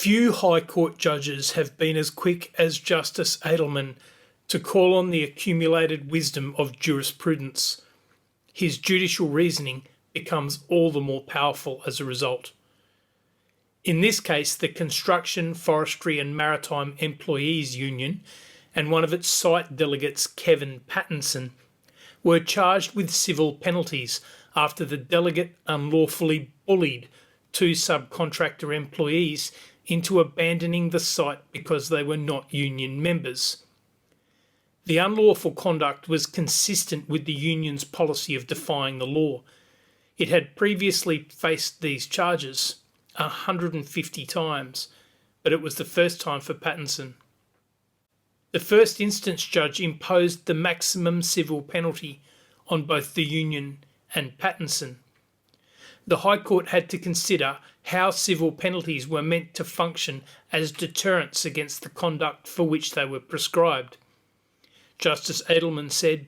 Few High Court judges have been as quick as Justice Edelman to call on the accumulated wisdom of jurisprudence. His judicial reasoning becomes all the more powerful as a result. In this case, the Construction, Forestry and Maritime Employees Union and one of its site delegates, Kevin Pattinson, were charged with civil penalties after the delegate unlawfully bullied two subcontractor employees into abandoning the site because they were not union members. The unlawful conduct was consistent with the union's policy of defying the law. It had previously faced these charges 150 times, but it was the first time for Pattinson. The first instance judge imposed the maximum civil penalty on both the union and Pattinson. The High Court had to consider how civil penalties were meant to function as deterrents against the conduct for which they were prescribed. Justice Edelman said,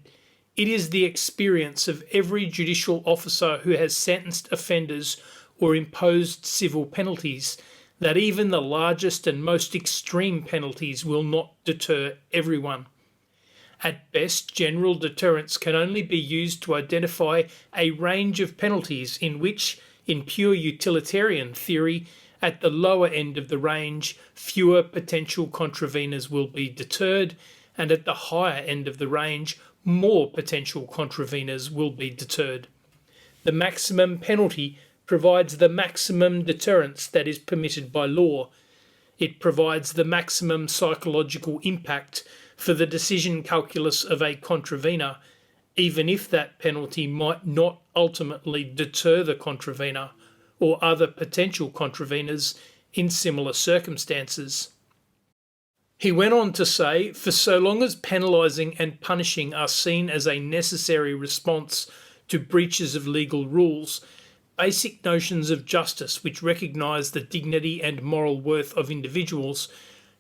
"It is the experience of every judicial officer who has sentenced offenders or imposed civil penalties that even the largest and most extreme penalties will not deter everyone. At best, general deterrents can only be used to identify a range of penalties in which, in pure utilitarian theory, at the lower end of the range, fewer potential contraveners will be deterred, and at the higher end of the range, more potential contraveners will be deterred. The maximum penalty provides the maximum deterrence that is permitted by law. It provides the maximum psychological impact for the decision calculus of a contravener, even if that penalty might not ultimately deter the contravener or other potential contraveners in similar circumstances." He went on to say, "For so long as penalising and punishing are seen as a necessary response to breaches of legal rules, basic notions of justice which recognise the dignity and moral worth of individuals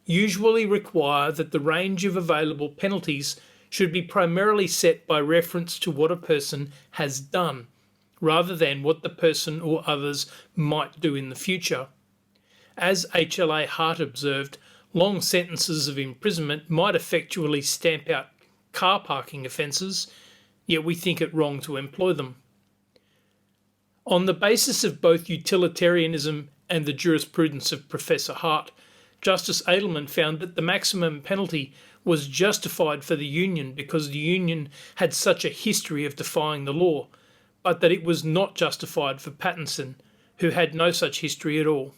usually require that the range of available penalties should be primarily set by reference to what a person has done, rather than what the person or others might do in the future. As HLA Hart observed, long sentences of imprisonment might effectually stamp out car parking offences, yet we think it wrong to employ them." On the basis of both utilitarianism and the jurisprudence of Professor Hart, Justice Edelman found that the maximum penalty was justified for the union because the union had such a history of defying the law, but that it was not justified for Pattinson, who had no such history at all.